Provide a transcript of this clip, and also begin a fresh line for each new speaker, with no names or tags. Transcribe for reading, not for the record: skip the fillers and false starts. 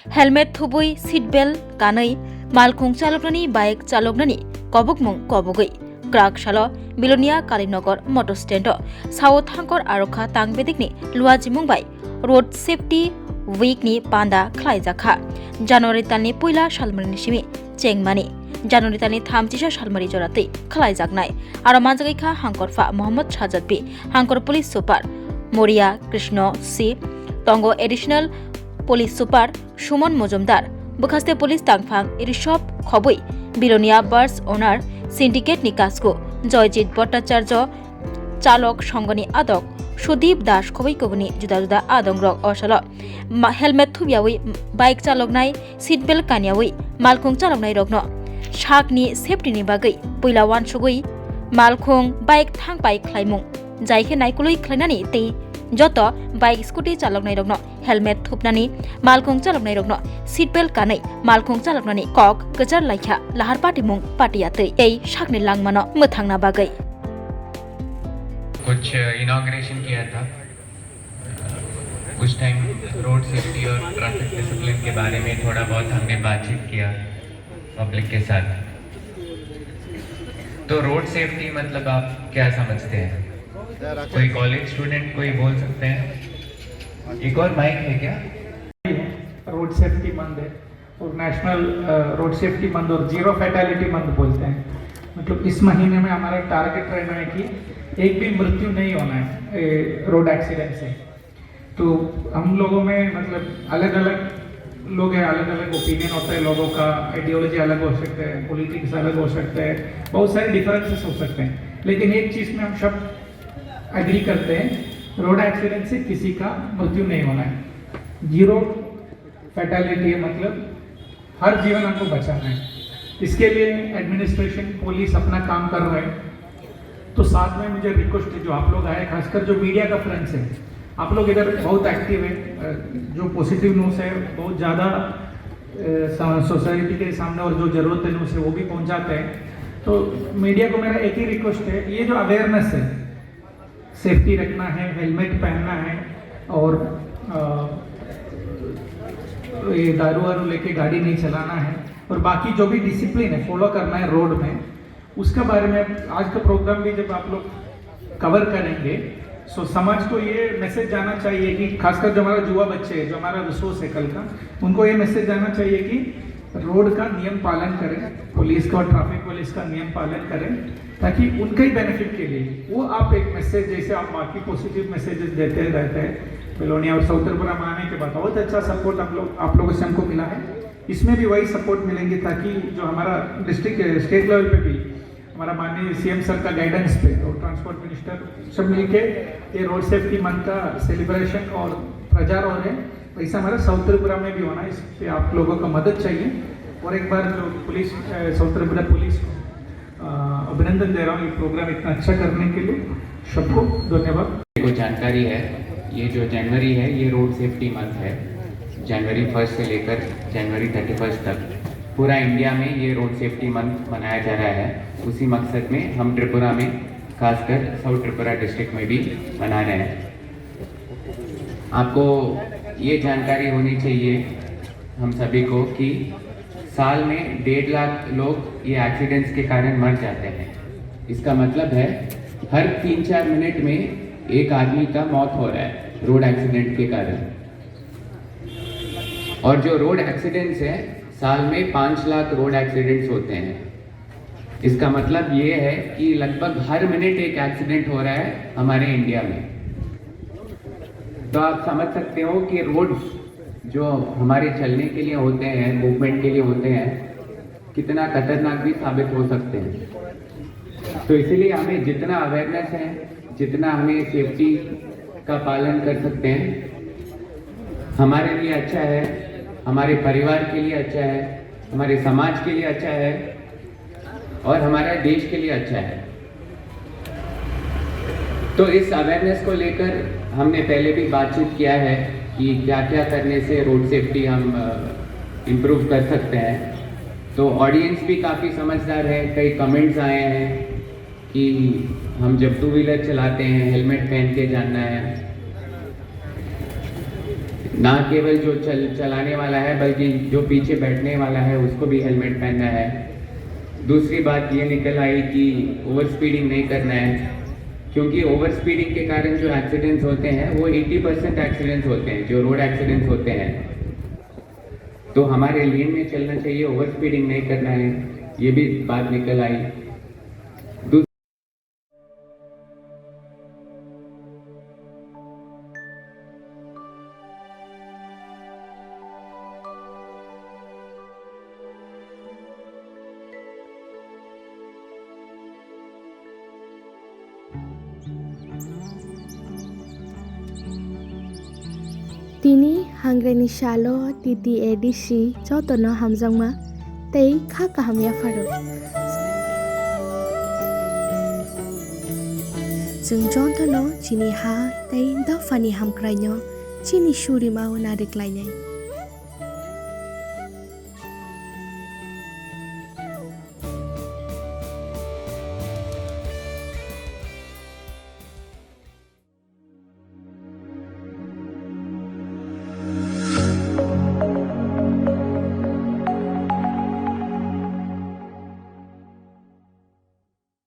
Helmet थुबुई seat belt गानै मालखुं चालकनानि bike चालकनानि कबुकमुं कबुगै क्राक सालो Belonia Kalinagar motor stand south हांकर आरखा तांगबेदिकनि लुआजिमुं बाय रोड सेफ्टी वीक नि पांदा खलायजाखा जानुवारि तालनि पुइला सालमारिनि सिमि चेंगमानि जानुवारि तालनि 30 सालमारि जरातै खलायजागनाय आरो मानजागैखा हांकरफा मोहम्मद साजाद बि हांकर पुलिस सुपार मोरिया कृष्ण सी तंगो additional police super Suman Majumdar बखास्ते पुलिस तांगफां इरिशप खबै बिलोनिया बार्स ओनार सिंडिकेट नि काजको जयजित भट्टाचार्य चालक संगनि आदक सुदीप दास खबै कबनि जुदा जुदा आदं रक असल हेलमेट थुबियावै बाइक चालकनाय सीट बेल्ट कानियावै मालखुं चालकनाय रगनो शाकनि सेफ्टिनि बागै पहिला वानसुगै मालखुं बाइक थांबाय खलायमुं जायखे नायकुलै खलायनानि ते जत बाइक स्कुटी चालकनाय रगनो हेलमेट थुपनानि मालखुं चालकनाय रगनो सीट बेल्ट कानै मालखुं चालकनानि कक गजार लाइखा लाहार पाटिमुं पाटियातै ए शाकनि लांमानो मोथांना बागै
कुछ इनॉग्रेशन किया था। उस टाइम रोड सेफ्टी और ट्रैफिक डिसिप्लिन के बारे में थोड़ा बहुत हमने बातचीत किया पब्लिक के साथ। तो रोड सेफ्टी मतलब आप क्या समझते हैं? कोई कॉलेज स्टूडेंट कोई बोल सकते हैं? एक और माइक है क्या?
रोड सेफ्टी मंथ है और नेशनल रोड सेफ्टी मंथ और जीरो फैटेलिटी मंथ बोलते हैं। मतलब इस महीने में हमारा टारगेट रहना है कि एक भी मृत्यु नहीं होना है रोड एक्सीडेंट से। तो हम लोगों में मतलब अलग अलग लोग हैं, अलग अलग ओपिनियन होता है लोगों का, आइडियोलॉजी अलग हो सकते हैं, पॉलिटिक्स अलग हो सकते हैं, बहुत सारे डिफरेंसेस हो सकते हैं, लेकिन एक चीज़ में हम सब एग्री करते हैं, रोड एक्सीडेंट से किसी का मृत्यु नहीं होना है। जीरो फैटेलिटी है मतलब हर जीवन हमको बचाना है। इसके लिए एडमिनिस्ट्रेशन पुलिस अपना काम कर रहे हैं। तो साथ में मुझे रिक्वेस्ट है, जो आप लोग आए, खासकर जो मीडिया का फ्रेंड्स है, आप लोग इधर बहुत एक्टिव है, जो पॉजिटिव न्यूज़ है बहुत ज़्यादा सोसाइटी के सामने और जो ज़रूरत है न्यूज़ है वो भी पहुंचाते हैं। तो मीडिया को मेरा एक ही रिक्वेस्ट है, ये जो अवेयरनेस है, सेफ्टी रखना है, हेलमेट पहनना है और ये दारू वारू लेके गाड़ी नहीं चलाना है और बाकी जो भी डिसिप्लिन है फॉलो करना है रोड में, उसके बारे में आज का प्रोग्राम भी जब आप लोग कवर करेंगे सो समाज को ये मैसेज जाना चाहिए कि खासकर जो हमारा युवा बच्चे हैं, जो हमारा रिसोर्स है कल का, उनको ये मैसेज जाना चाहिए कि रोड का नियम पालन करें, पुलिस का और ट्रैफिक पुलिस का नियम पालन करें, ताकि उनके ही बेनिफिट के लिए वो आप एक मैसेज जैसे आप बाकी पॉजिटिव मैसेजेस देते रहते हैं। बिलोनिया और साउथ त्रिपुरा में आने के बाद बहुत अच्छा सपोर्ट आप लोगों से हमको मिला है, इसमें भी वही सपोर्ट मिलेंगे ताकि जो हमारा डिस्ट्रिक्ट स्टेट लेवल पे भी हमारा माननीय सीएम सर का गाइडेंस पे और ट्रांसपोर्ट मिनिस्टर सब मिलके ये रोड सेफ्टी मंथ का सेलिब्रेशन और प्रचार हो रहे हैं, वैसा हमारे साउथ त्रिपुरा में भी होना है। इस पे आप लोगों का मदद चाहिए और एक बार जो पुलिस साउथ त्रिपुरा पुलिस को अभिनंदन दे रहा हूँ ये प्रोग्राम इतना अच्छा करने के लिए, सबको धन्यवाद।
को जानकारी है, ये जो जनवरी है ये रोड सेफ्टी मंथ है। जनवरी 1 से लेकर जनवरी 31 तक पूरा इंडिया में ये रोड सेफ्टी मंथ मनाया जा रहा है। उसी मकसद में हम त्रिपुरा में खासकर साउथ त्रिपुरा डिस्ट्रिक्ट में भी मना रहे हैं। आपको ये जानकारी होनी चाहिए हम सभी को कि साल में 1.5 लाख लोग ये एक्सीडेंट्स के कारण मर जाते हैं। इसका मतलब है हर 3-4 मिनट में एक आदमी का मौत हो रहा है रोड एक्सीडेंट के कारण। और जो रोड एक्सीडेंट्स हैं साल में 5 लाख रोड एक्सीडेंट्स होते हैं। इसका मतलब ये है कि लगभग हर मिनट एक एक्सीडेंट हो रहा है हमारे इंडिया में। तो आप समझ सकते हो कि रोड्स जो हमारे चलने के लिए होते हैं, मूवमेंट के लिए होते हैं, कितना खतरनाक भी साबित हो सकते हैं। तो इसीलिए हमें जितना अवेयरनेस है, जितना हमें सेफ्टी का पालन कर सकते हैं, हमारे लिए अच्छा है, हमारे परिवार के लिए अच्छा है, हमारे समाज के लिए अच्छा है और हमारे देश के लिए अच्छा है। तो इस अवेयरनेस को लेकर हमने पहले भी बातचीत किया है कि क्या क्या करने से रोड सेफ्टी हम इम्प्रूव कर सकते हैं। तो ऑडियंस भी काफ़ी समझदार है, कई कमेंट्स आए हैं कि हम जब 2 व्हीलर चलाते हैं हेलमेट पहन के जाना है। ना केवल जो चलाने वाला है बल्कि जो पीछे बैठने वाला है उसको भी हेलमेट पहनना है। दूसरी बात ये निकल आई कि ओवर स्पीडिंग नहीं करना है, क्योंकि ओवर स्पीडिंग के कारण जो एक्सीडेंट्स होते हैं वो 80% एक्सीडेंट्स होते हैं जो रोड एक्सीडेंट्स होते हैं। तो हमारे लेन में चलना चाहिए, ओवर स्पीडिंग नहीं करना है, ये भी बात निकल आई।
Tini hangreni shalo titi edisi jotono hamjangma tei kha kahamya faro. Jeng jotono chini ha tei dafani hamkrainyo chini shuri mau narik lainai.